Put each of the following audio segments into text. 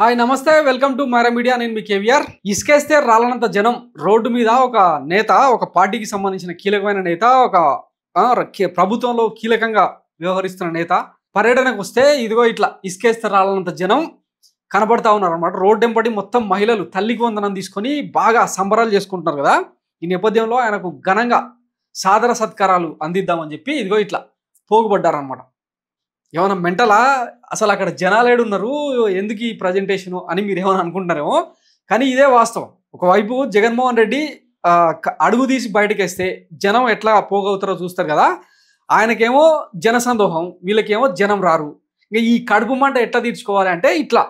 Hi నమస్తే welcome to Myra media నేను మీ కేవీఆర్ ఇసుకేస్తే రాలనంత జనం రోడ్డు మీద ఒక నేత ఒక పార్టీకి సంబంధించిన కీలకమైన నేత ఒక ప్రభుత్వంలో కీలకంగా వ్యవహరిస్తున్న నేత పర్యటనకు వస్తే ఇదిగో ఇట్లా ఇసుకేస్తే రాలనంత జనం కనబడతా ఉన్నారు అన్నమాట. రోడ్డు వెంబడి మొత్తం మహిళలు తల్లికి వందనం తీసుకొని బాగా సంబరాలు చేసుకుంటున్నారు కదా. ఈ నేపథ్యంలో ఆయనకు ఘనంగా సాదర సత్కారాలు అందిద్దామని చెప్పి ఇదిగో ఇట్లా పోగుపడ్డారనమాట. ఏమైనా మెంటలా అసలు అక్కడ జనాలేడు ఉన్నారు ఎందుకు ఈ ప్రజెంటేషను అని మీరు ఏమైనా అనుకుంటున్నారేమో, కానీ ఇదే వాస్తవం. ఒకవైపు జగన్మోహన్ రెడ్డి అడుగు తీసి బయటకు వేస్తే జనం ఎట్లా పోగవుతారో చూస్తారు కదా. ఆయనకేమో జన సందోహం, వీళ్ళకేమో జనం రారు. ఇంకా ఈ కడుపు మంట ఎట్లా తీర్చుకోవాలి అంటే ఇట్లా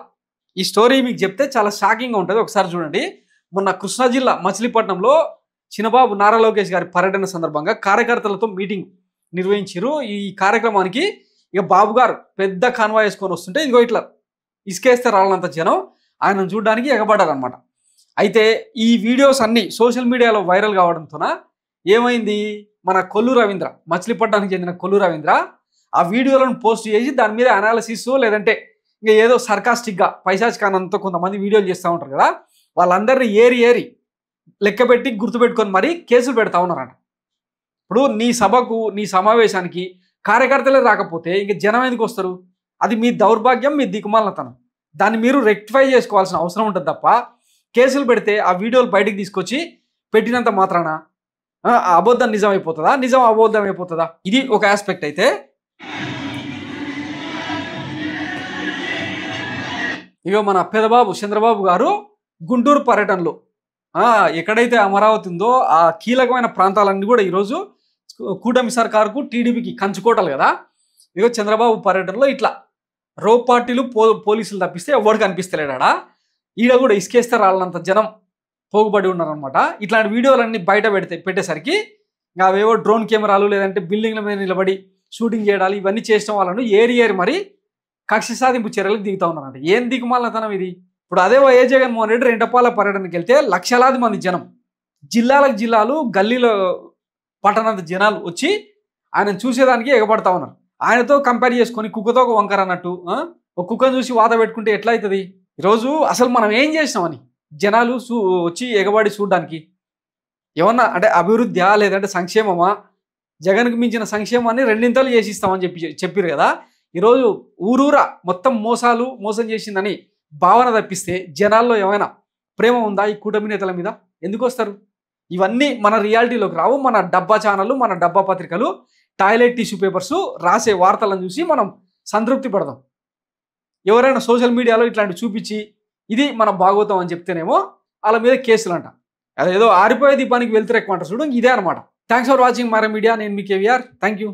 ఈ స్టోరీ మీకు చెప్తే చాలా షాకింగ్గా ఉంటుంది. ఒకసారి చూడండి. మొన్న కృష్ణా జిల్లా మచిలీపట్నంలో చిన్నబాబు నారా లోకేష్ గారి పర్యటన సందర్భంగా కార్యకర్తలతో మీటింగ్ నిర్వహించారు. ఈ కార్యక్రమానికి ఇక బాబు గారు పెద్ద కాన్వాయ్ వేసుకొని వస్తుంటే ఇదిగో ఇట్లా ఇసుకేస్తే రాలనంత జనం ఆయనను చూడడానికి ఎగబడ్డారనమాట. అయితే ఈ వీడియోస్ అన్నీ సోషల్ మీడియాలో వైరల్ కావడంతో ఏమైంది, మన కొల్లు రవీంద్ర, మచిలీపట్నానికి చెందిన కొల్లు రవీంద్ర ఆ వీడియోలను పోస్ట్ చేసి దాని మీద అనాలిసిస్ లేదంటే ఇంకా ఏదో సర్కాస్టిక్గా పైశాచికానంతో కొంతమంది వీడియోలు చేస్తూ ఉంటారు కదా, వాళ్ళందరినీ ఏరి లెక్కపెట్టి గుర్తుపెట్టుకొని మరీ కేసులు పెడతా ఉన్నారంట. ఇప్పుడు నీ సభకు నీ సమావేశానికి కార్యకర్తలే రాకపోతే ఇంక జనం ఎందుకు వస్తారు? అది మీ దౌర్భాగ్యం, మీ దిక్కుమాలతనం. దాన్ని మీరు రెక్టిఫై చేసుకోవాల్సిన అవసరం ఉంటుంది తప్ప కేసులు పెడితే ఆ వీడియోలు బయటికి తీసుకొచ్చి పెట్టినంత మాత్రాన అబద్ధం నిజం అయిపోతుందా, నిజం అబద్ధం అయిపోతుందా? ఇది ఒక ఆస్పెక్ట్. అయితే ఇక మన పెదబాబు చంద్రబాబు గారు గుంటూరు పర్యటనలో ఎక్కడైతే అమరావతి ఉందో ఆ కీలకమైన ప్రాంతాలన్నీ కూడా ఈరోజు కూటమి సర్కారుకు టీడీపీకి కంచుకోటలు కదా. ఇదిగో చంద్రబాబు పర్యటనలో ఇట్లా రోప్ పార్టీలు పోలీసులు తప్పిస్తే ఎవడు కనిపిస్తలేడా. ఈడ కూడా ఇసుకేస్తే రాలనంత జనం పోగుబడి ఉన్నారనమాట. ఇట్లాంటి వీడియోలన్నీ బయట పెట్టేసరికి అవేవో డ్రోన్ కెమెరాలు లేదంటే బిల్డింగ్ల మీద నిలబడి షూటింగ్ చేయడాలు ఇవన్నీ చేసిన వాళ్ళను ఏరి మరి కక్ష సాధింపు చర్యలకు దిగుతూ ఉన్నారంట. ఏం దిగుమాలతనం ఇది? ఇప్పుడు అదే వైఎస్ జగన్మోహన్ రెడ్డి రెంటపాల పర్యటనకి వెళ్తే లక్షలాది మంది జనం, జిల్లాలు గల్లీలో పట్టణంత జనాలు వచ్చి ఆయన చూసేదానికి ఎగబడతా ఉన్నారు. ఆయనతో కంపేర్ చేసుకొని కుక్కతో ఒక వంకర అన్నట్టు ఒక కుక్కను చూసి వాత పెట్టుకుంటే ఎట్లా అవుతుంది? ఈరోజు అసలు మనం ఏం చేసినామని జనాలు వచ్చి ఎగబడి చూడడానికి ఏమన్నా అంటే అభివృద్ధి లేదంటే సంక్షేమమా? జగన్కి మించిన సంక్షేమాన్ని రెండింతలు చేసిస్తామని చెప్పారు కదా. ఈరోజు ఊరూరా మొత్తం మోసం చేసిందని భావన తప్పిస్తే జనాల్లో ఏమైనా ప్రేమ ఉందా ఈ కూటమి నేతల మీద? ఎందుకు వస్తారు? ఇవన్నీ మన రియాలిటీలోకి రావు. మన డబ్బా ఛానళ్ళు, మన డబ్బా పత్రికలు, టాయిలెట్ టిష్యూ పేపర్స్ రాసే వార్తలను చూసి మనం సంతృప్తి పడదాం. ఎవరైనా సోషల్ మీడియాలో ఇట్లాంటివి చూపించి ఇది మన భాగవతం అని చెప్తేనేమో వాళ్ళ మీద కేసులు అంట. అదేదో ఆరిపోయే దీపానికి వెళ్తురు ఎక్కువ అంట చూడు, ఇదే అనమాట. Thanks for watching Myra media. నేను మీ కేవీఆర్. Thank you.